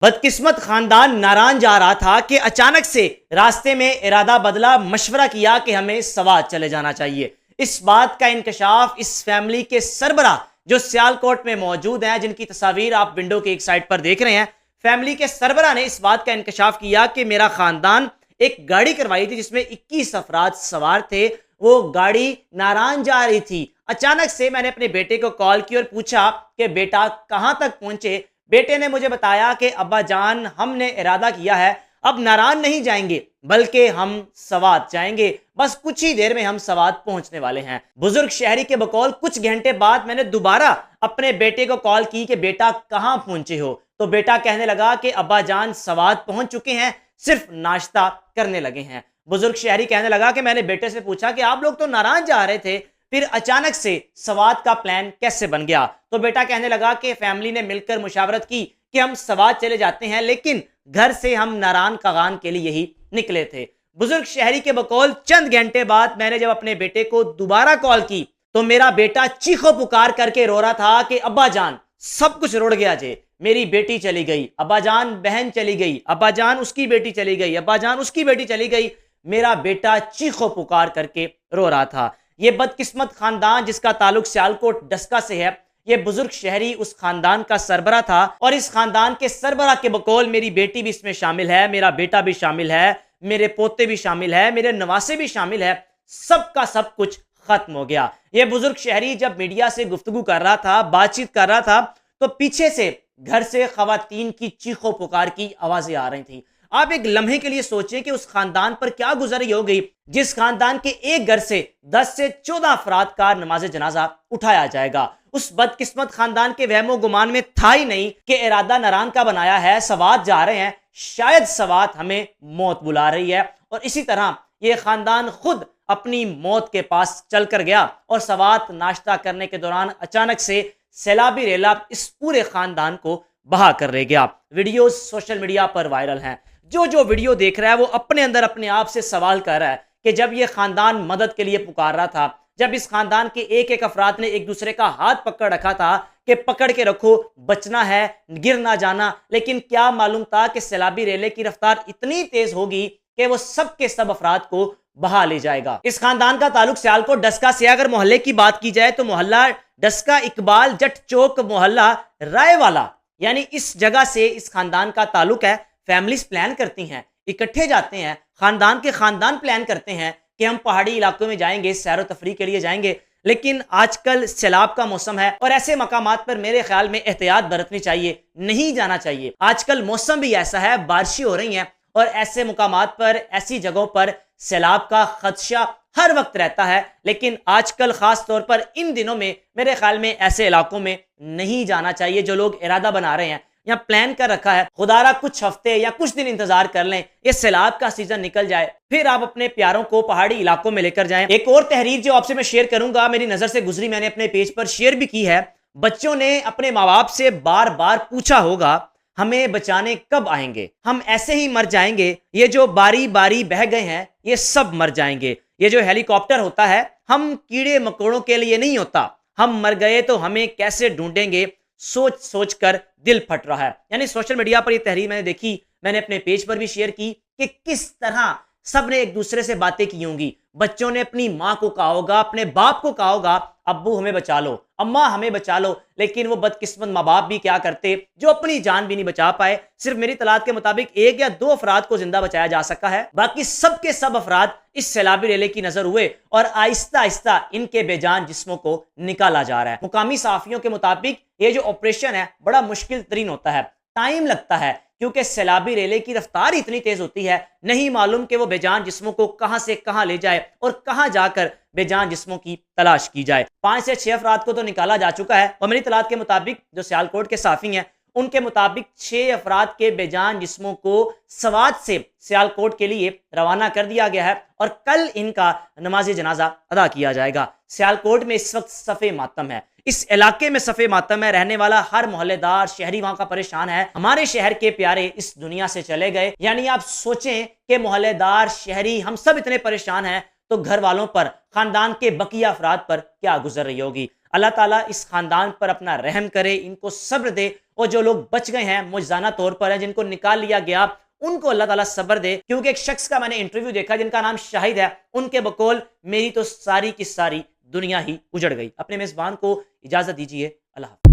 बदकिस्मत खानदान नारायण जा रहा था कि अचानक से रास्ते में इरादा बदला, मशवरा किया कि हमें सवात चले जाना चाहिए। इस बात का इंकशाफ इस फैमिली के सरबरा जो सियालकोट में मौजूद हैं, जिनकी तस्वीर आप विंडो की एक साइड पर देख रहे हैं, फैमिली के सरबरा ने इस बात का इंकशाफ किया कि मेरा खानदान एक गाड़ी करवाई थी जिसमें 21 अफराद सवार थे। वो गाड़ी नारायण जा रही थी। अचानक से मैंने अपने बेटे को कॉल की और पूछा कि बेटा कहां तक पहुंचे। बेटे ने मुझे बताया कि अब्बा जान, हमने इरादा किया है अब नारायण नहीं जाएंगे बल्कि हम सवात जाएंगे, बस कुछ ही देर में हम सवात पहुंचने वाले हैं। बुजुर्ग शहरी के बकौल कुछ घंटे बाद मैंने दोबारा अपने बेटे को कॉल की कि बेटा कहां पहुंचे हो। तो बेटा कहने लगा कि अब्बा जान सवात पहुंच चुके हैं, सिर्फ नाश्ता करने लगे हैं। बुजुर्ग शहरी कहने लगा कि मैंने बेटे से पूछा कि आप लोग तो नारायण जा रहे थे, फिर अचानक से सवात का प्लान कैसे बन गया। तो बेटा कहने लगा कि फैमिली ने मिलकर मुशावरत की कि हम सवात चले जाते हैं, लेकिन घर से हम नारायण कागान के लिए ही निकले थे। बुजुर्ग शहरी के बकौल चंद घंटे बाद मैंने जब अपने बेटे को दोबारा कॉल की तो मेरा बेटा चीखो पुकार करके रो रहा था कि अब्बा जान सब कुछ रुड़ गया जे, मेरी बेटी चली गई, अब्बा जान बहन चली गई, अब्बा जान उसकी बेटी चली गई, अब्बा जान उसकी बेटी चली गई। मेरा बेटा चीखो पुकार करके रो रहा था। ये बदकिस्मत खानदान जिसका ताल्लुक सियालकोट डस्का से है, ये बुजुर्ग शहरी उस खानदान का सरबरा था और इस खानदान के सरबरा के बकौल मेरी बेटी भी इसमें शामिल है, मेरा बेटा भी शामिल है, मेरे पोते भी शामिल है, मेरे नवासे भी शामिल है। सबका सब कुछ खत्म हो गया। ये बुजुर्ग शहरी जब मीडिया से गुफ्तगू कर रहा था, बातचीत कर रहा था, तो पीछे से घर से खवातीन की चीखों पुकार की आवाजें आ रही थी। आप एक लम्हे के लिए सोचें कि उस खानदान पर क्या गुजरी होगी जिस खानदान के एक घर से 10 से 14 अफराद का नमाज जनाजा उठाया जाएगा। उस बदकिस्मत खानदान के वहमो गुमान में था ही नहीं कि इरादा नारायण का बनाया है, सवात जा रहे हैं, शायद सवात हमें मौत बुला रही है। और इसी तरह यह खानदान खुद अपनी मौत के पास चल कर गया और सवात नाश्ता करने के दौरान अचानक से सैलाबी रेला इस पूरे खानदान को बहा कर ले गया। वीडियोस सोशल मीडिया पर वायरल हैं। जो वीडियो देख रहा है वो अपने अंदर अपने आप से सवाल कर रहा है कि जब ये खानदान मदद के लिए पुकार रहा था, जब इस खानदान के एक एक अफराद ने एक दूसरे का हाथ पकड़ रखा था कि पकड़ के रखो, बचना है, गिर ना जाना, लेकिन क्या मालूम था कि सैलाबी रेले की रफ्तार इतनी तेज होगी कि वो सब के सब अफराद को बहा ले जाएगा। इस खानदान का ताल्लुक सियालकोट डस्का से। अगर मोहल्ले की बात की जाए तो मोहल्ला डस्का इकबाल जट चौक मोहल्ला रायवाला, यानी इस जगह से इस खानदान का ताल्लुक है। फैमिलीज प्लान करती हैं, इकट्ठे जाते हैं, खानदान के खानदान प्लान करते हैं कि हम पहाड़ी इलाकों में जाएंगे, सैर तफरी के लिए जाएंगे। लेकिन आजकल सैलाब का मौसम है और ऐसे मकामात पर मेरे ख्याल में एहतियात बरतनी चाहिए, नहीं जाना चाहिए। आजकल मौसम भी ऐसा है, बारिशें हो रही हैं और ऐसे मुकामात पर, ऐसी जगहों पर सैलाब का खदशा हर वक्त रहता है। लेकिन आजकल खास तौर पर इन दिनों में मेरे ख्याल में ऐसे इलाकों में नहीं जाना चाहिए। जो लोग इरादा बना रहे हैं या प्लान कर रखा है, खुदारा कुछ हफ्ते या कुछ दिन इंतजार कर लें, ये सैलाब का सीजन निकल जाए, फिर आप अपने प्यारों को पहाड़ी इलाकों में लेकर जाएं। एक और तहरीर जो आपसे मैं शेयर करूंगा, मेरी नजर से गुजरी, मैंने अपने पेज पर शेयर भी की है। बच्चों ने अपने माँ बाप से बार बार पूछा होगा हमें बचाने कब आएंगे, हम ऐसे ही मर जाएंगे, ये जो बारी बारी बह गए हैं ये सब मर जाएंगे, ये जो हेलीकॉप्टर होता है हम कीड़े मकोड़ों के लिए नहीं होता, हम मर गए तो हमें कैसे ढूंढेंगे, सोच सोच कर दिल फट रहा है। यानी सोशल मीडिया पर ये तहरीर मैंने देखी, मैंने अपने पेज पर भी शेयर की कि किस तरह सबने एक दूसरे से बातें की होंगी। बच्चों ने अपनी माँ को कहा होगा, अपने बाप को कहा होगा अब्बू हमें बचा लो, अम्मा हमें बचा लो। लेकिन वो बदकिस्मत माँ बाप भी क्या करते जो अपनी जान भी नहीं बचा पाए। सिर्फ मेरी तलात के मुताबिक 1 या 2 अफराद को जिंदा बचाया जा सका है, बाकी सब के सब अफराद इस सैलाबी रेले की नजर हुए और आहिस्ता आहिस्ता इनके बेजान जिस्मों को निकाला जा रहा है। मुकामी सहाफियों के मुताबिक ये जो ऑपरेशन है बड़ा मुश्किल तरीन होता है, टाइम लगता है, क्योंकि सैलाबी रेले की रफ्तार इतनी तेज होती है, नहीं मालूम कि वो बेजान जिस्मों को कहां से कहां ले जाए और कहां जाकर बेजान जिस्मों की तलाश की जाए। 5 से 6 अफराद को तो निकाला जा चुका है और मेरी तलात के मुताबिक जो सियालकोट के साफी हैं उनके मुताबिक 6 अफराद के बेजान जिस्मों को सवात से सियालकोट के लिए रवाना कर दिया गया है और कल इनका नमाज जनाजा अदा किया जाएगा। सियालकोट में इस वक्त सफ़े मातम है, इस इलाके में सफ़े मातम है। रहने वाला हर मोहल्लेदार शहरी वहां का परेशान है। हमारे शहर के प्यारे इस दुनिया से चले गए, यानी आप सोचें कि मोहल्लेदार शहरी हम सब इतने परेशान हैं तो घर वालों पर, खानदान के बकिया अफराद पर क्या गुजर रही होगी। अल्लाह ताला इस खानदान पर अपना रहम करे, इनको सब्र दे, और जो लोग बच गए हैं मुआजिजाना तौर पर है, जिनको निकाल लिया गया, उनको अल्लाह ताला सब्र दे। क्योंकि एक शख्स का मैंने इंटरव्यू देखा जिनका नाम शाहिद है, उनके बकौल मेरी तो सारी की सारी दुनिया ही उजड़ गई। अपने मेजबान को इजाजत दीजिए। अल्लाह।